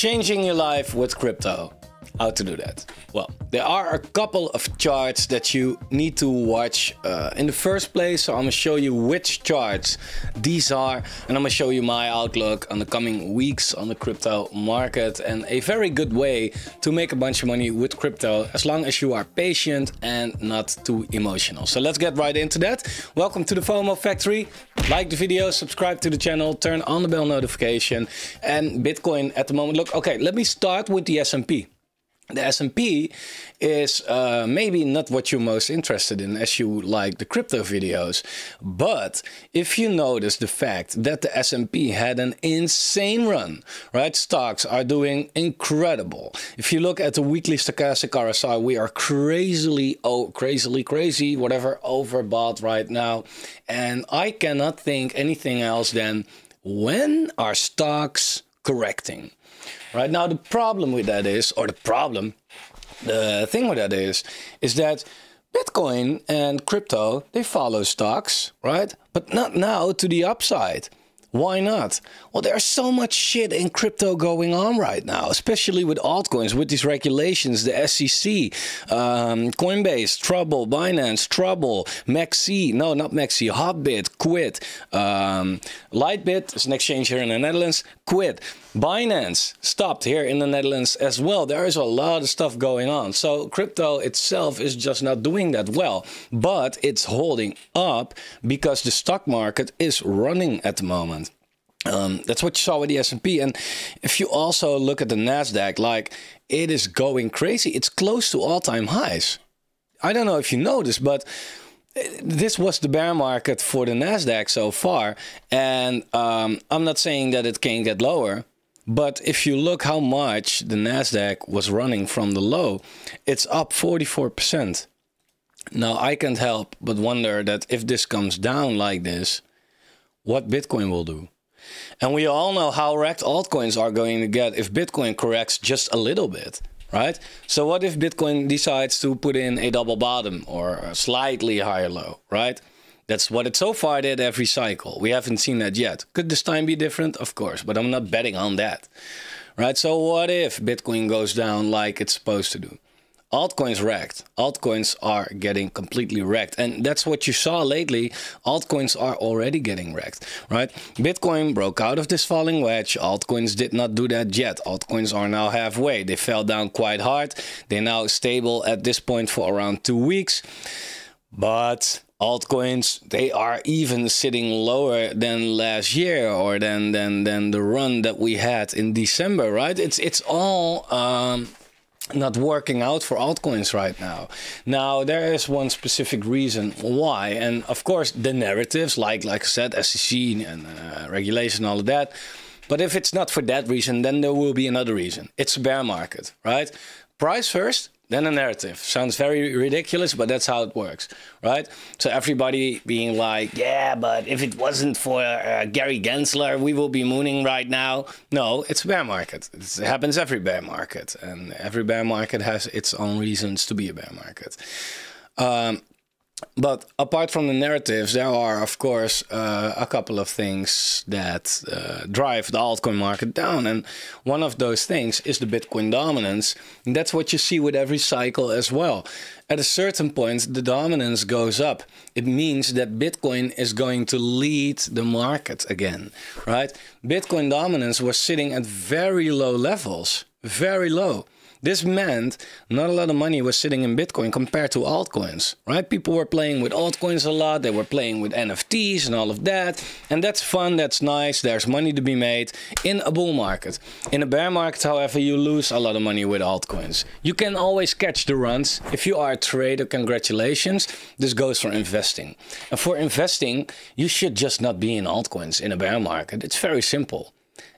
Changing your life with crypto. How to do that? Well, there are a couple of charts that you need to watch in the first place. So I'm going to show you which charts these are. And I'm going to show you my outlook on the coming weeks on the crypto market. And a very good way to make a bunch of money with crypto as long as you are patient and not too emotional. So let's get right into that. Welcome to the FOMO Factory. Like the video, subscribe to the channel, turn on the bell notification. And Bitcoin at the moment, look, okay, let me start with the S&P. The S&P is maybe not what you're most interested in as you like the crypto videos. But if you notice the fact that the S&P had an insane run, right? Stocks are doing incredible. If you look at the weekly stochastic RSI, we are crazy, whatever, overbought right now. And I cannot think anything else than when are stocks correcting? Right now, the problem with that is, the thing with that is that Bitcoin and crypto, they follow stocks, right? But not now to the upside. Why not? Well, there's so much shit in crypto going on right now, especially with altcoins, with these regulations, the SEC, Coinbase, trouble, Binance, trouble, Hotbit, quit, Lightbit is an exchange here in the Netherlands, quit. Binance stopped here in the Netherlands as well. There is a lot of stuff going on. So crypto itself is just not doing that well, but it's holding up because the stock market is running at the moment. That's what you saw with the S&P. And if you also look at the NASDAQ, like it is going crazy. It's close to all-time highs. I don't know if you noticed, but this was the bear market for the NASDAQ so far. And I'm not saying that it can get lower. But if you look how much the NASDAQ was running from the low, it's up 44%. Now, I can't help but wonder that if this comes down like this, what Bitcoin will do. And we all know how wrecked altcoins are going to get if Bitcoin corrects just a little bit, right? So what if Bitcoin decides to put in a double bottom or a slightly higher low, right? That's what it so far did every cycle. We haven't seen that yet. Could this time be different? Of course, but I'm not betting on that, right? So what if Bitcoin goes down like it's supposed to do? Altcoins wrecked. Altcoins are getting completely wrecked. And that's what you saw lately. Altcoins are already getting wrecked, right? Bitcoin broke out of this falling wedge. Altcoins did not do that yet. Altcoins are now halfway. They fell down quite hard. They're now stable at this point for around 2 weeks. But altcoins, they are even sitting lower than last year or than the run that we had in December, right? It's all not working out for altcoins right now. Now, there is one specific reason why. And of course, the narratives, like I said, SEC and regulation, all of that. But if it's not for that reason, then there will be another reason. It's a bear market, right? Price first, then a narrative. Sounds very ridiculous, but that's how it works, right? So everybody being like, yeah, but if it wasn't for Gary Gensler, we will be mooning right now. No, it's a bear market. It happens every bear market. And every bear market has its own reasons to be a bear market. But apart from the narratives, there are, of course, a couple of things that drive the altcoin market down. And one of those things is the Bitcoin dominance. And that's what you see with every cycle as well. At a certain point, the dominance goes up. It means that Bitcoin is going to lead the market again, right? Bitcoin dominance was sitting at very low levels, very low. This meant not a lot of money was sitting in Bitcoin compared to altcoins, right? People were playing with altcoins a lot. They were playing with NFTs and all of that. And that's fun. That's nice. There's money to be made in a bull market. In a bear market, however, you lose a lot of money with altcoins. You can always catch the runs. If you are a trader, congratulations. This goes for investing. And for investing, you should just not be in altcoins in a bear market. It's very simple.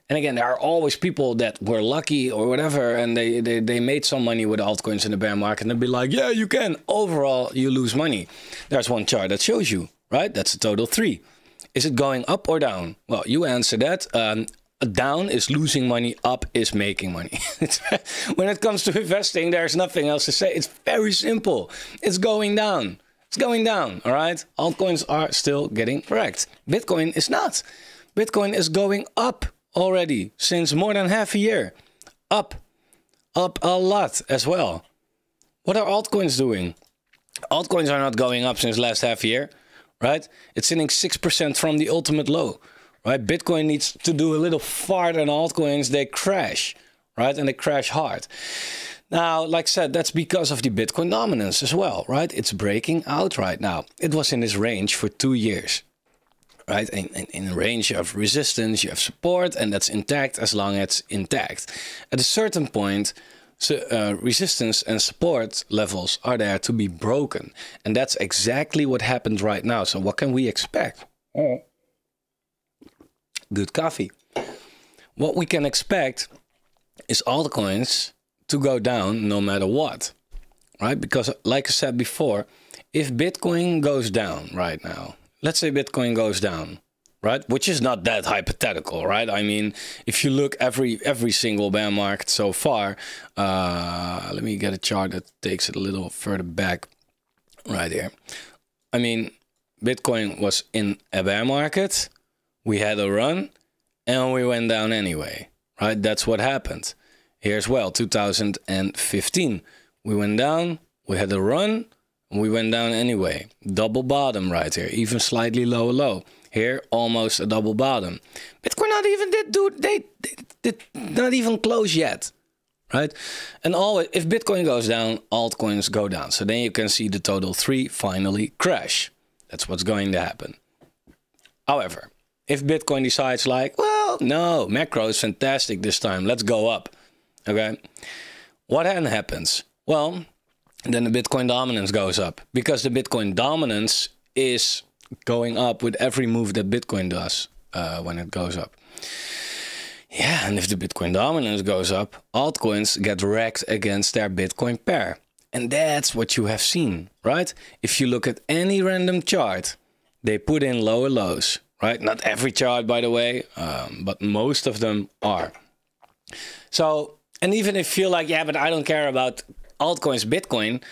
And again, there are always people that were lucky or whatever, and they made some money with altcoins in the bear market, and they'll be like, yeah, you can. Overall, you lose money. There's one chart that shows you, right? That's a total 3. Is it going up or down? Well, you answer that. Down is losing money, up is making money. When it comes to investing, there's nothing else to say. It's very simple. It's going down. It's going down, all right? Altcoins are still getting wrecked. Bitcoin is not. Bitcoin is going up already since more than half a year. up a lot as well. What are altcoins doing? Altcoins are not going up since last half year, right? It's sitting 6% from the ultimate low, right? Bitcoin needs to do a little farther than altcoins. They crash, right? And they crash hard. Now, like I said, that's because of the Bitcoin dominance as well, right? It's breaking out right now. It was in this range for 2 years, right? In a range of resistance, you have support, and that's intact as long as it's intact. At a certain point, resistance and support levels are there to be broken. And that's exactly what happened right now. So what can we expect? Good coffee. What we can expect is altcoins to go down no matter what, right? Because like I said before, if Bitcoin goes down right now, let's say Bitcoin goes down, right? Which is not that hypothetical, right? I mean, if you look every single bear market so far, let me get a chart that takes it a little further back right here. I mean, Bitcoin was in a bear market, we had a run, and we went down anyway, right? That's what happened. Here as well, 2015, we went down, we had a run, and we went down anyway. Double bottom right here, even slightly lower low. Here, almost a double bottom. Bitcoin not even did not even close yet, right? And always, if Bitcoin goes down, altcoins go down. So then you can see the total 3 finally crash. That's what's going to happen. However, if Bitcoin decides like, well, no, macro is fantastic this time, let's go up. Okay, what then happens? Well, then the Bitcoin dominance goes up, because the Bitcoin dominance is going up with every move that Bitcoin does when it goes up. Yeah, and if the Bitcoin dominance goes up, altcoins get wrecked against their Bitcoin pair. And that's what you have seen, right? If you look at any random chart, they put in lower lows, right? Not every chart, by the way, but most of them are. So, and even if you feel like, yeah, but I don't care about altcoins, Bitcoin,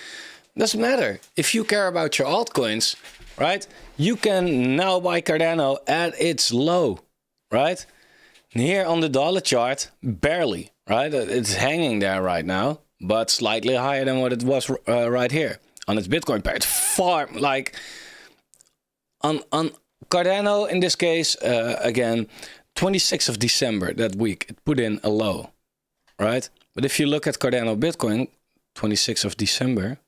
doesn't matter. If you care about your altcoins, right, you can now buy Cardano at its low, right? And here on the dollar chart, barely, right? It's hanging there right now, but slightly higher than what it was right here on its Bitcoin pair. It's far, like, on Cardano in this case, again, 26th of December that week, it put in a low. Right? But if you look at Cardano Bitcoin, 26th of December,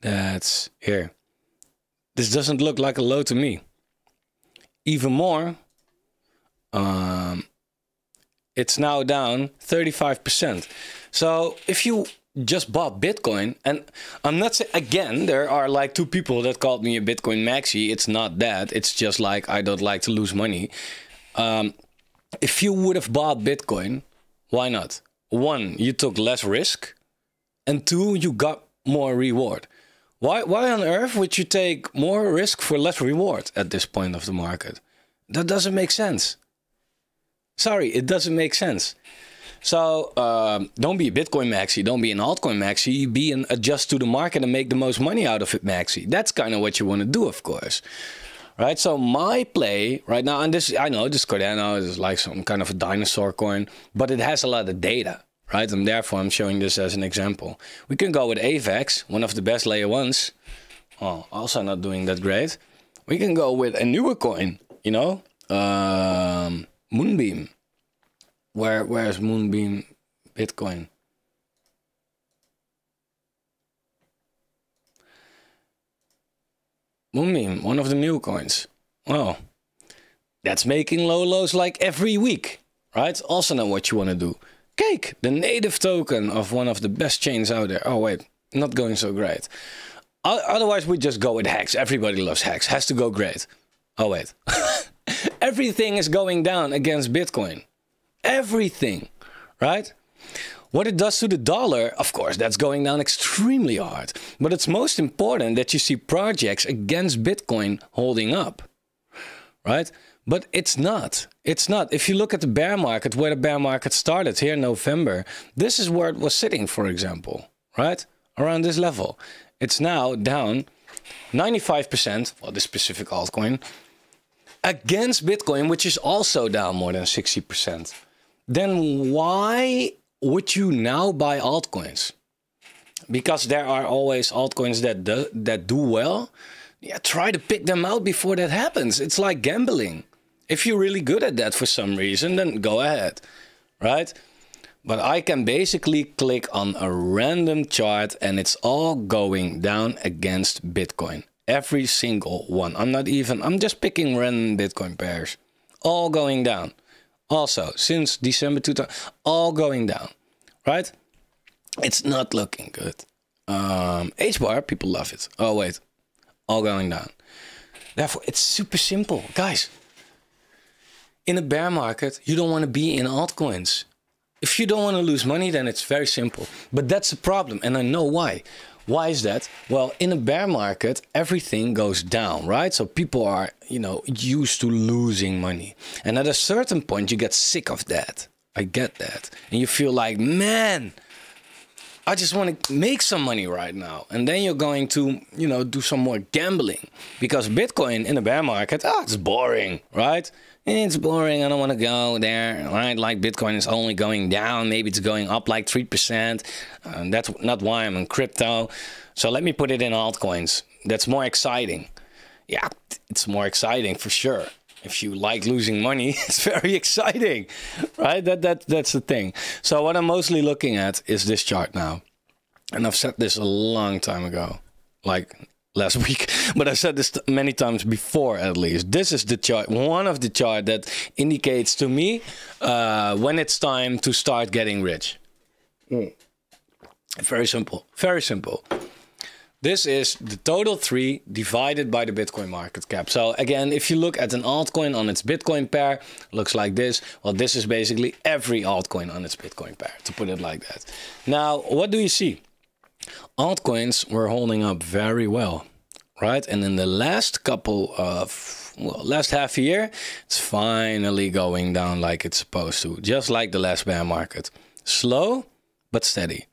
that's here. This doesn't look like a low to me. Even more, it's now down 35%. So if you just bought Bitcoin, and I'm not saying, again, there are like 2 people that called me a Bitcoin maxi. It's not that. It's just like, I don't like to lose money. If you would have bought Bitcoin, why not? 1, you took less risk, and 2, you got more reward. Why on earth would you take more risk for less reward at this point of the market? That doesn't make sense. Sorry, it doesn't make sense. So don't be a Bitcoin maxi, don't be an altcoin maxi, be an adjust to the market and make the most money out of it maxi. That's kind of what you want to do, of course. Right, so my play right now, and this, I know this Cardano is like some kind of a dinosaur coin, but it has a lot of data, right? And therefore I'm showing this as an example. We can go with AVAX, one of the best layer ones. Oh, also not doing that great. We can go with a newer coin, you know, Moonbeam. Where's Moonbeam Bitcoin? Moonbeam, one of the new coins. Well, that's making low lows like every week, right? Also know what you want to do. Cake, the native token of one of the best chains out there. Oh, wait, not going so great. Otherwise, we just go with Hex. Everybody loves Hex. Has to go great. Oh, wait. Everything is going down against Bitcoin. Everything, right? What it does to the dollar, of course, that's going down extremely hard. But it's most important that you see projects against Bitcoin holding up, right? But it's not. It's not. If you look at the bear market, where the bear market started here in November, this is where it was sitting, for example, right? Around this level. It's now down 95%, well, this specific altcoin, against Bitcoin, which is also down more than 60%. Then why would you now buy altcoins? Because there are always altcoins that do well. Yeah, try to pick them out before that happens. It's like gambling. If you're really good at that for some reason, then go ahead, right? But I can basically click on a random chart and it's all going down against Bitcoin. Every single one. I'm just picking random Bitcoin pairs. All going down. Also, since December 2000, all going down, right? It's not looking good. H-bar, people love it. Oh, wait. All going down. Therefore, it's super simple. Guys, in a bear market, you don't want to be in altcoins. If you don't want to lose money, then it's very simple. But that's the problem, and I know why. Why is that? Well, in a bear market, everything goes down, right? So people are, used to losing money. And at a certain point, you get sick of that. I get that. And you feel like, man, I just want to make some money right now. And then you're going to, do some more gambling. Because Bitcoin in a bear market, it's boring, right? It's boring. I don't want to go there, right? Like Bitcoin is only going down. Maybe it's going up like 3%. That's not why I'm in crypto. So let me put it in altcoins. That's more exciting. Yeah, it's more exciting for sure. If you like losing money, it's very exciting, right? That's the thing. So what I'm mostly looking at is this chart now. And I've said this a long time ago, like last week, but I said this many times before at least. This is the chart, one of the chart that indicates to me when it's time to start getting rich. Very simple, very simple. This is the total 3 divided by the Bitcoin market cap. So again, if you look at an altcoin on its Bitcoin pair, looks like this. Well, this is basically every altcoin on its Bitcoin pair, to put it like that. Now, what do you see? Altcoins were holding up very well, right? And in the last couple of, last half a year, it's finally going down like it's supposed to, just like the last bear market. Slow, but steady.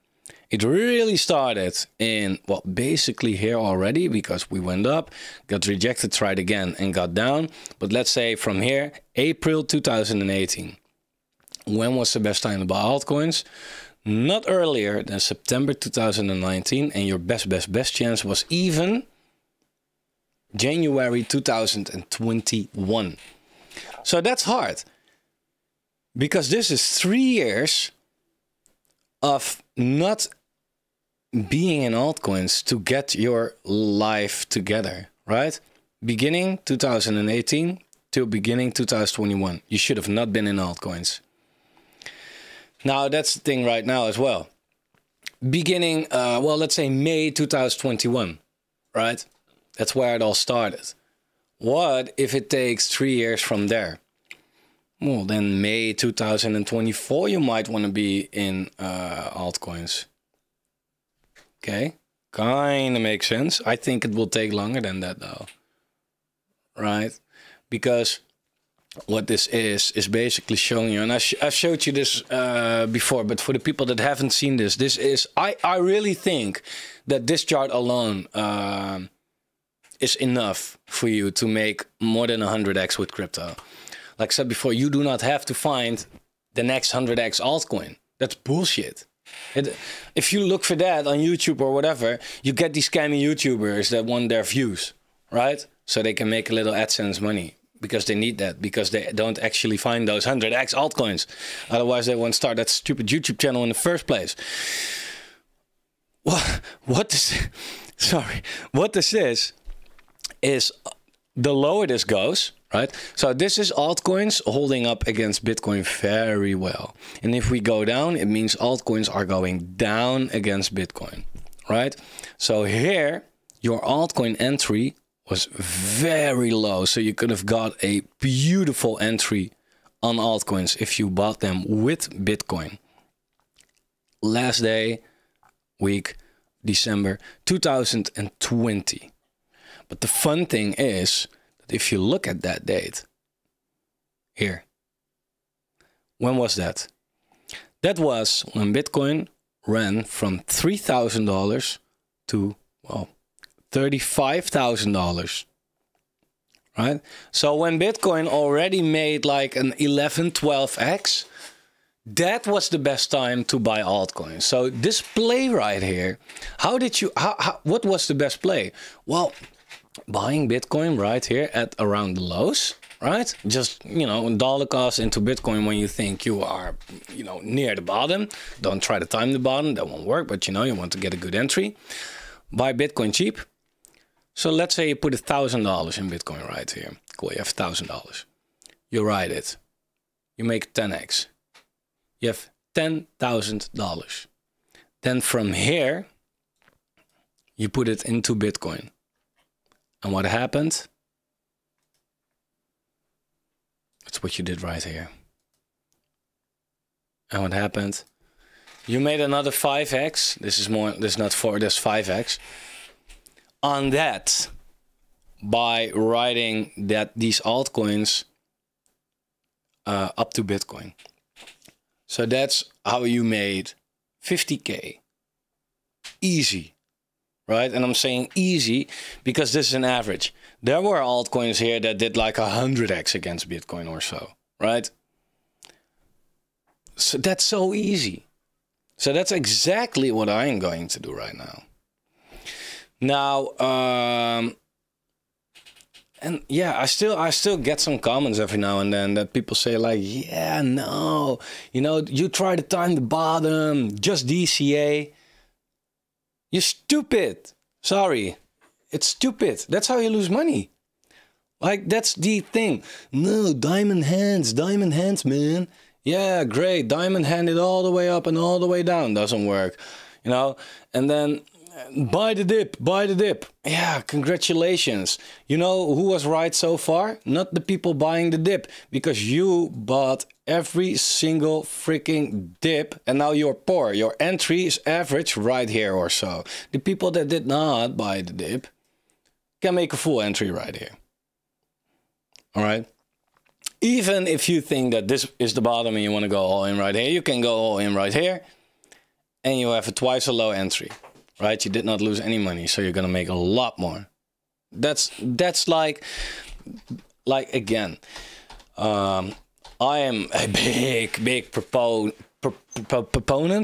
It really started in, basically here already, because we went up, got rejected, tried again and got down. But let's say from here, April 2018. When was the best time to buy altcoins? Not earlier than September 2019. And your best chance was even January 2021. So that's hard. Because this is 3 years of not being in altcoins to get your life together, right? Beginning 2018 till beginning 2021. You should have not been in altcoins. Now, that's the thing right now as well. Beginning, let's say May 2021, right? That's where it all started. What if it takes 3 years from there? Well, then May 2024, you might want to be in altcoins. Okay, kind of makes sense. I think it will take longer than that though, right? Because what this is basically showing you, and I showed you this before, but for the people that haven't seen this, this is, I really think that this chart alone is enough for you to make more than 100x with crypto. Like I said before, you do not have to find the next 100x altcoin. That's bullshit. If you look for that on YouTube or whatever, you get these scammy YouTubers that want their views, right? So they can make a little AdSense money because they need that, because they don't actually find those 100x altcoins. Otherwise, they won't start that stupid YouTube channel in the first place. What this is the lower this goes, right? So this is altcoins holding up against Bitcoin very well. And if we go down, it means altcoins are going down against Bitcoin, right? So here, your altcoin entry was very low. So you could have got a beautiful entry on altcoins if you bought them with Bitcoin. Last day, week, December 2020. But the fun thing is that if you look at that date here, when was that? That was when Bitcoin ran from $3,000 to, well, $35,000, right? So when Bitcoin already made like an 11, 12x, that was the best time to buy altcoins. So this play right here, what was the best play? Well, buying Bitcoin right here at around the lows, right? Just, you know, dollar cost into Bitcoin when you think you are, you know, near the bottom. Don't try to time the bottom, that won't work, but you know, you want to get a good entry. Buy Bitcoin cheap. So let's say you put $1,000 in Bitcoin right here. Cool, you have $1,000. You ride it. You make 10x. You have $10,000. Then from here, you put it into Bitcoin. And what happened? That's what you did right here. And what happened? You made another 5x. This is more, this is not 4, this is 5x. On that, by riding these altcoins up to Bitcoin. So that's how you made 50K. Easy, right? And I'm saying easy because this is an average. There were altcoins here that did like 100x against Bitcoin or so, right? So that's so easy. So that's exactly what I'm going to do right now. Now, and yeah, I still get some comments every now and then that people say like, yeah, no, you know, you try to time the bottom, just DCA. You're stupid. Sorry, it's stupid. That's how you lose money. Like, that's the thing. No, diamond hands, man. Yeah, great. Diamond hand it all the way up and all the way down. Doesn't work, you know. And then buy the dip, buy the dip. Yeah, congratulations. You know who was right so far? Not the people buying the dip, because you bought every single freaking dip and now you're poor. Your entry is average right here or so. The people that did not buy the dip can make a full entry right here. All right. Even if you think that this is the bottom and you want to go all in right here, you can go all in right here and you have a twice a low entry. Right, you did not lose any money, so you're gonna make a lot more. That's like again, I am a big proponent.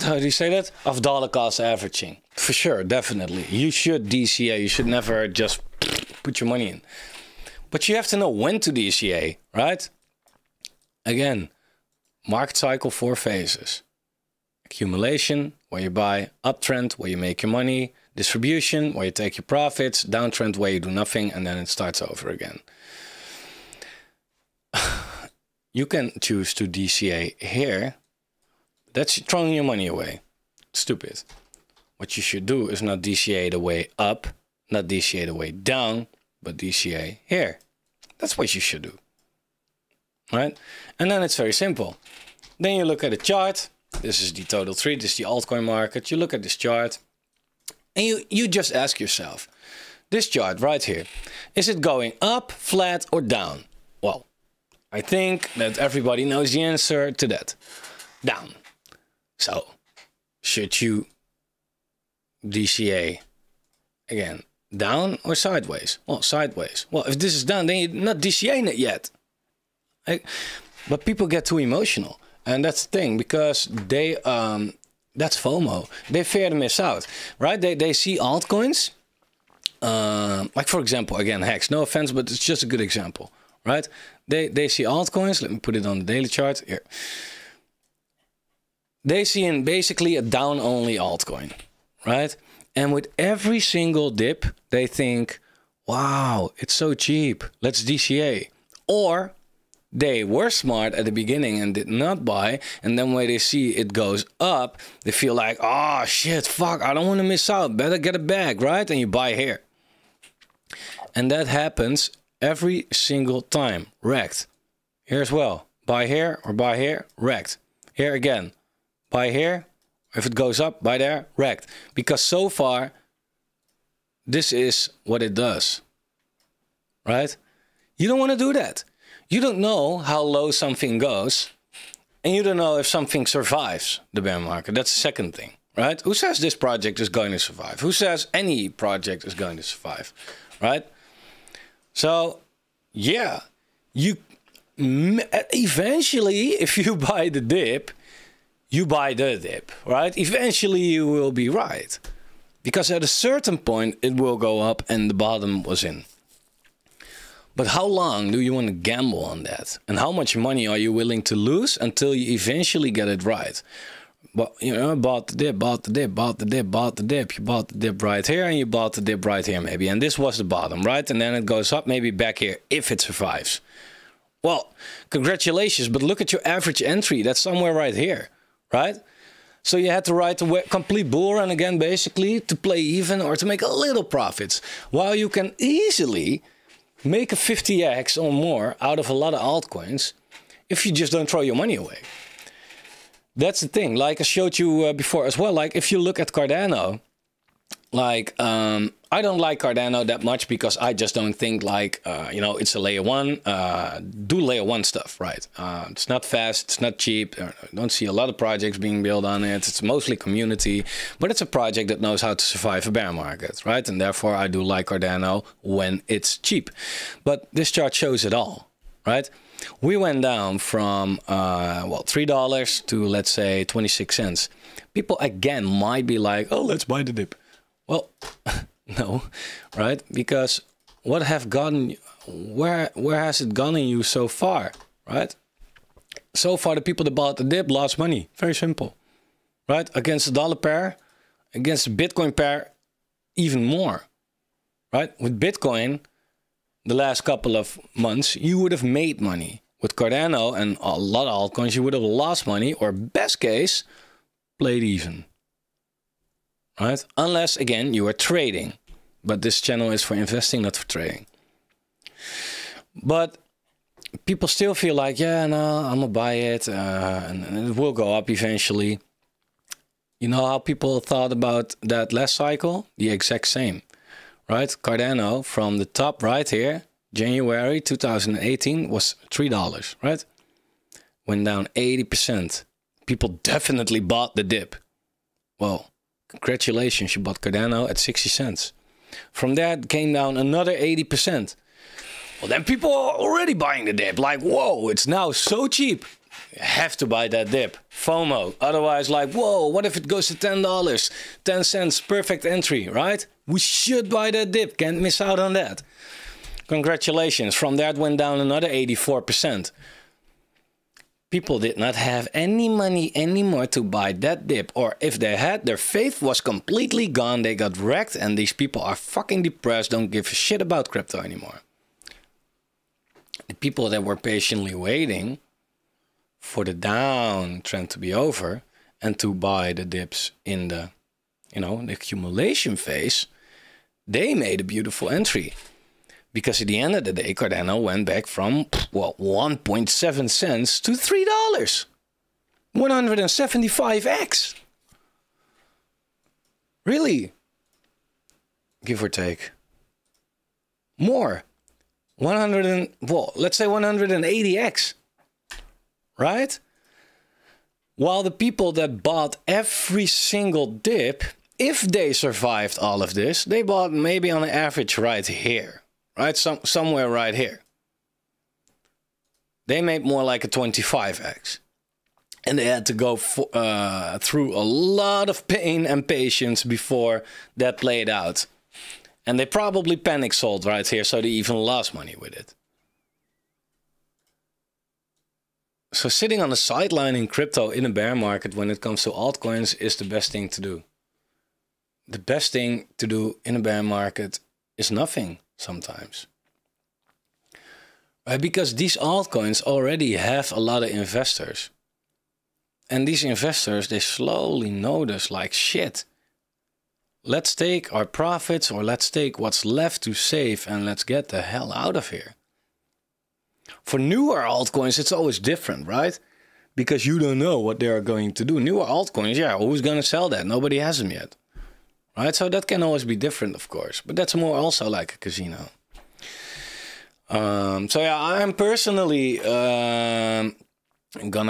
How do you say that? Of dollar cost averaging, for sure, definitely. You should DCA. You should never just put your money in, but you have to know when to DCA, right? Again, market cycle 4 phases. Accumulation, where you buy, uptrend, where you make your money, distribution, where you take your profits, downtrend, where you do nothing, and then it starts over again. You can choose to DCA here. That's throwing your money away. Stupid. What you should do is not DCA the way up, not DCA the way down, but DCA here. That's what you should do. Right? And then it's very simple. Then you look at a chart. This is the total tree, this is the altcoin market. You look at this chart and you just ask yourself, this chart right here, is it going up, flat, or down? Well, I think that everybody knows the answer to that. Down. So, should you DCA again, down or sideways? Well, sideways. Well, if this is down, then you're not DCAing it yet. But people get too emotional. And that's the thing, because they, that's FOMO. They fear to miss out, right? They see altcoins, like for example, again, Hex, no offense, but it's just a good example, right? They see altcoins, let me put it on the daily chart here. They see in basically a down-only altcoin, right? And with every single dip, they think, wow, it's so cheap, let's DCA. Or they were smart at the beginning and did not buy, and then when they see it goes up, they feel like, oh shit, fuck, I don't want to miss out, better get a bag, right? And you buy here. And that happens every single time. Wrecked. Here as well. Buy here or buy here, wrecked. Here again. Buy here. If it goes up, buy there, wrecked. Because so far, this is what it does. Right? You don't want to do that. You don't know how low something goes, and you don't know if something survives the bear market. That's the second thing, right? Who says this project is going to survive? Who says any project is going to survive, right? So, yeah, you eventually, if you buy the dip, you buy the dip, right? Eventually you will be right. Because at a certain point it will go up and the bottom was in. But how long do you want to gamble on that? And how much money are you willing to lose until you eventually get it right? But, you know, bought the dip, bought the dip, bought the dip, bought the dip. You bought the dip right here and you bought the dip right here maybe. And this was the bottom, right? And then it goes up maybe back here if it survives. Well, congratulations, but look at your average entry. That's somewhere right here, right? So you had to ride the complete bull run again, basically, to play even or to make a little profits. While you can easily make a 50x or more out of a lot of altcoins if you just don't throw your money away. That's the thing. Like I showed you before as well. Like if you look at Cardano, like I don't like Cardano that much because I just don't think like, you know, it's a layer one. Do layer one stuff, right? It's not fast. It's not cheap. I don't see a lot of projects being built on it. It's mostly community, but it's a project that knows how to survive a bear market, right? And therefore I do like Cardano when it's cheap. But this chart shows it all, right? We went down from, well, $3 to, let's say, 26 cents. People, again, might be like, oh, let's buy the dip. Well, no, right? Because what have gotten, where has it gotten you so far, right? So far, the people that bought the dip lost money. Very simple, right? Against the dollar pair, against the Bitcoin pair, even more, right? With Bitcoin, the last couple of months, you would have made money. With Cardano and a lot of altcoins, you would have lost money, or best case, played even. Right? Unless, again, you are trading. But this channel is for investing, not for trading. But people still feel like, yeah, no, I'm going to buy it. And it will go up eventually. You know how people thought about that last cycle? The exact same. Right? Cardano from the top right here, January 2018 was $3, right? Went down 80%. People definitely bought the dip. Well, congratulations, you bought Cardano at 60 cents. From there, it came down another 80%. Well, then people are already buying the dip. Like, whoa, it's now so cheap. You have to buy that dip. FOMO. Otherwise, like, whoa, what if it goes to $10? 10 cents, perfect entry, right? We should buy that dip. Can't miss out on that. Congratulations. From there, it went down another 84%. People did not have any money anymore to buy that dip. Or if they had, their faith was completely gone. They got wrecked and these people are fucking depressed. Don't give a shit about crypto anymore. The people that were patiently waiting for the downtrend to be over and to buy the dips in the, you know, the accumulation phase, they made a beautiful entry. Because at the end of the day, Cardano went back from, well, 1.7 cents to $3. 175x. Really? Give or take. More. 100 and, well, let's say 180x. Right? While the people that bought every single dip, if they survived all of this, they bought maybe on average right here. Right, somewhere right here. They made more like a 25x. And they had to go through a lot of pain and patience before that played out. And they probably panic sold right here, so they even lost money with it. So sitting on the sideline in crypto in a bear market when it comes to altcoins is the best thing to do. The best thing to do in a bear market is nothing. Sometimes, right? Because these altcoins already have a lot of investors, and these investors, they slowly notice like, shit, let's take our profits or let's take what's left to save and let's get the hell out of here. For newer altcoins, it's always different, right? Because you don't know what they are going to do. Newer altcoins, yeah, who's going to sell that? Nobody has them yet. Right, so that can always be different, of course, but that's more also like a casino. So yeah, I'm personally gonna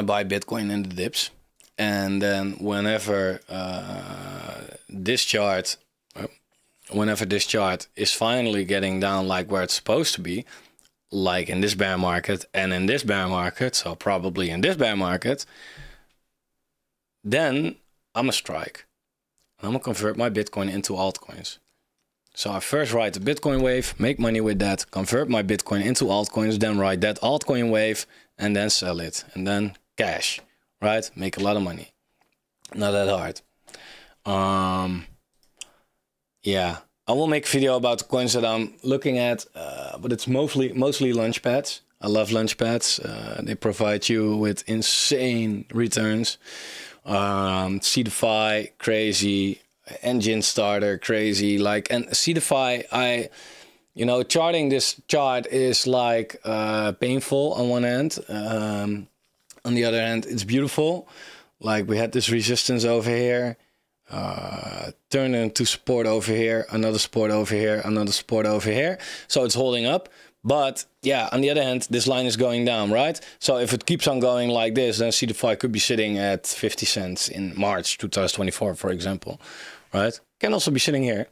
buy Bitcoin in the dips, and then whenever this chart is finally getting down like where it's supposed to be, like in this bear market and in this bear market, so probably in this bear market, then I'm a strike. I'm gonna convert my Bitcoin into altcoins. So I first ride the Bitcoin wave, make money with that, convert my Bitcoin into altcoins, then ride that altcoin wave and then sell it. And then cash, right? Make a lot of money. Not that hard. Yeah, I will make a video about the coins that I'm looking at, but it's mostly launchpads. I love launchpads. They provide you with insane returns. Seedify, crazy. Engine starter, crazy. Like, and Seedify, you know, charting this chart is like painful on one hand. On the other hand, it's beautiful. Like, we had this resistance over here, turn into support over here, another support over here, another support over here. So it's holding up. But yeah, on the other hand, this line is going down, right? So if it keeps on going like this, then Seedify could be sitting at 50 cents in March 2024, for example, right? Can also be sitting here.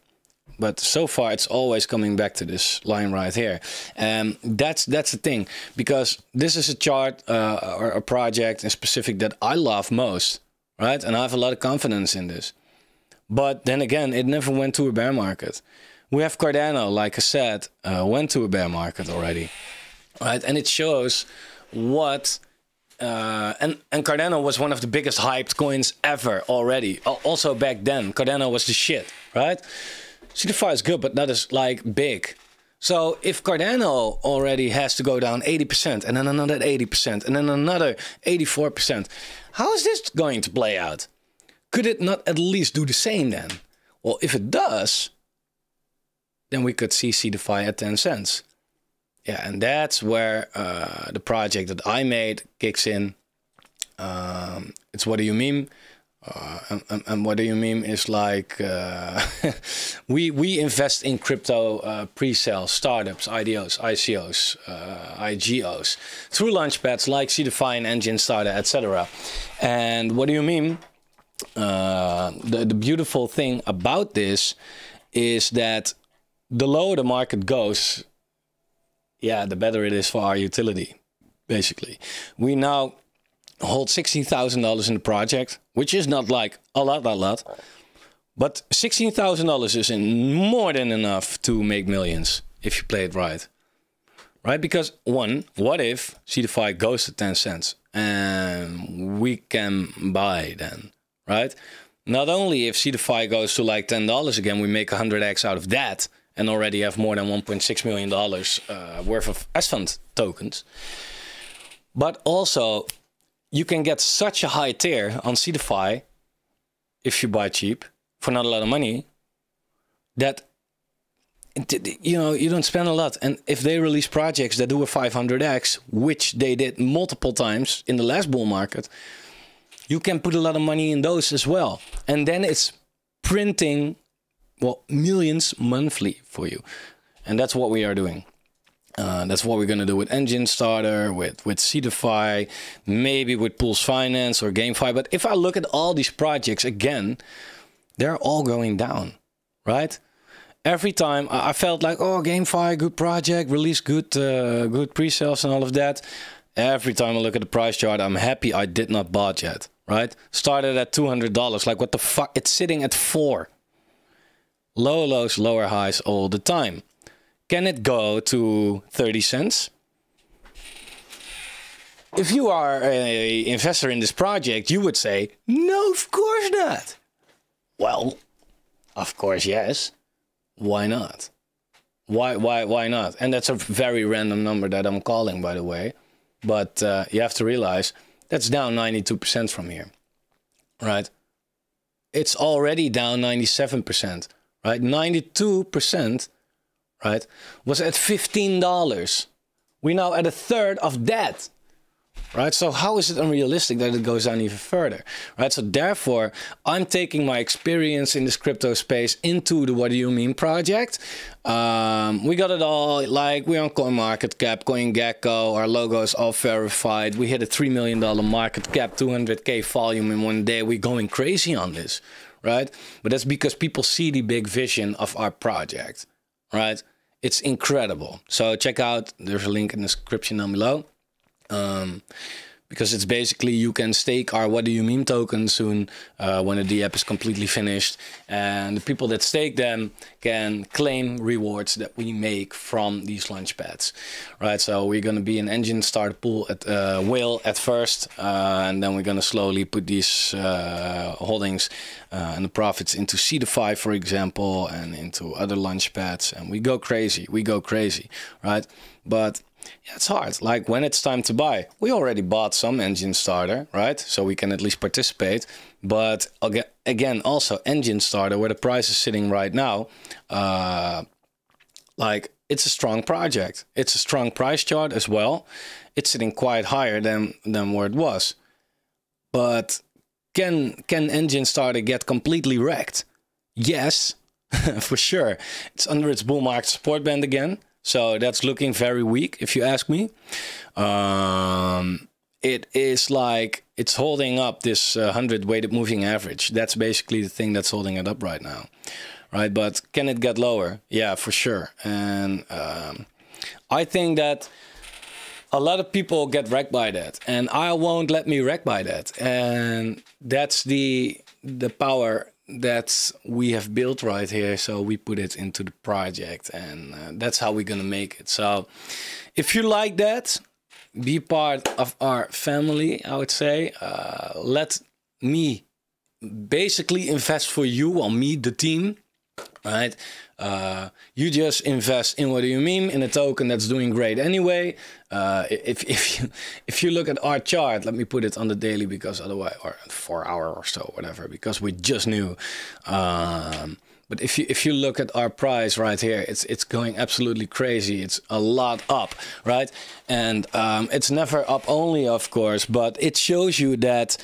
But so far, it's always coming back to this line right here. And that's the thing, because this is a chart or a project in specific that I love most, right? And I have a lot of confidence in this. But then again, it never went to a bear market. We have Cardano, like I said, went to a bear market already, right? And it shows what, and Cardano was one of the biggest hyped coins ever already. Also back then, Cardano was the shit, right? Seedify is good, but not as like big. So if Cardano already has to go down 80% and then another 80% and then another 84%, how is this going to play out? Could it not at least do the same then? Well, if it does, then we could see Seedify at 10 cents. Yeah, and that's where the project that I made kicks in. It's What Do You Meme? And What Do You Meme is like, we invest in crypto pre-sale startups, IDOs, ICOs, IGOs, through launchpads like Seedify and Engine Starter, etc. And What Do You Meme? The beautiful thing about this is that the lower the market goes, yeah, the better it is for our utility, basically. We now hold $16,000 in the project, which is not like a lot, but $16,000 is more than enough to make millions if you play it right. Right? Because one, what if Seedify goes to 10 cents and we can buy then, right? Not only if Seedify goes to like $10 again, we make 100x out of that, and already have more than $1.6 million worth of S-Fund tokens. But also, you can get such a high tier on Seedify, if you buy cheap, for not a lot of money, that, you know, you don't spend a lot. And if they release projects that do a 500x, which they did multiple times in the last bull market, you can put a lot of money in those as well. And then it's printing, well, millions monthly for you. And that's what we are doing. That's what we're going to do with Engine Starter, with Seedify, maybe with Pulse Finance or GameFi. But if I look at all these projects again, they're all going down, right? Every time I felt like, oh, GameFi, good project, release good pre-sales and all of that. Every time I look at the price chart, I'm happy I did not bought yet, right? Started at $200. Like, what the fuck? It's sitting at 4. Lower lows, lower highs all the time. Can it go to 30 cents? If you are an investor in this project, you would say, no, of course not. Well, of course, yes. Why not? Why not? And that's a very random number that I'm calling, by the way. But you have to realize that's down 92% from here, right? It's already down 97%, right? 92%, right, was at $15. We're now at a third of that, right? So how is it unrealistic that it goes down even further, right? So therefore, I'm taking my experience in this crypto space into the What Do You Meme project. We got it all, like we're on CoinMarketCap, CoinGecko, our logo is all verified. We hit a $3 million market cap, 200K volume in one day. We're going crazy on this, right? But that's because people see the big vision of our project, right? It's incredible. So check out, there's a link in the description down below. because it's basically you can stake our what do you meme token soon when the DApp is completely finished, and the people that stake them can claim rewards that we make from these launchpads, right? So we're going to be an engine starter pool at whale at first, and then we're going to slowly put these holdings and the profits into C5, for example, and into other launchpads, and we go crazy, right? But yeah, it's hard. Like when it's time to buy, we already bought some engine starter, right? So we can at least participate. But again, also engine starter, where the price is sitting right now, like it's a strong project. It's a strong price chart as well. It's sitting quite higher than where it was. But can engine starter get completely wrecked? Yes, for sure. It's under its bull market support band again. So that's looking very weak, if you ask me. It is like it's holding up this 100 weighted moving average. That's basically the thing that's holding it up right now, right? But can it get lower? Yeah, for sure. And I think that a lot of people get wrecked by that, and I won't let me wreck by that. And that's the power that we have built right here. So we put it into the project, and that's how we're gonna make it. So if you like that, be part of our family, I would say. Let me basically invest for you, or me, the team, right? You just invest in what do you meme, in a token that's doing great anyway. If you look at our chart, let me put it on the daily, because otherwise, or 4 hour or so, whatever, because we just knew. But if you look at our price right here, it's going absolutely crazy. It's a lot up, right? And it's never up only, of course, but it shows you that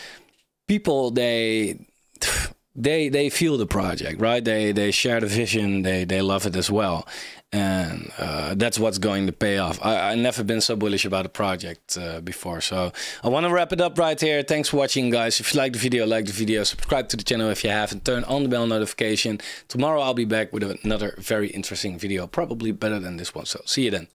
people, they feel the project, right? They share the vision, they love it as well, and that's what's going to pay off. I've never been so bullish about a project before. So I want to wrap it up right here. Thanks for watching, guys. If you like the video, subscribe to the channel if you haven't, turn on the bell notification. Tomorrow I'll be back with another very interesting video, probably better than this one. So see you then.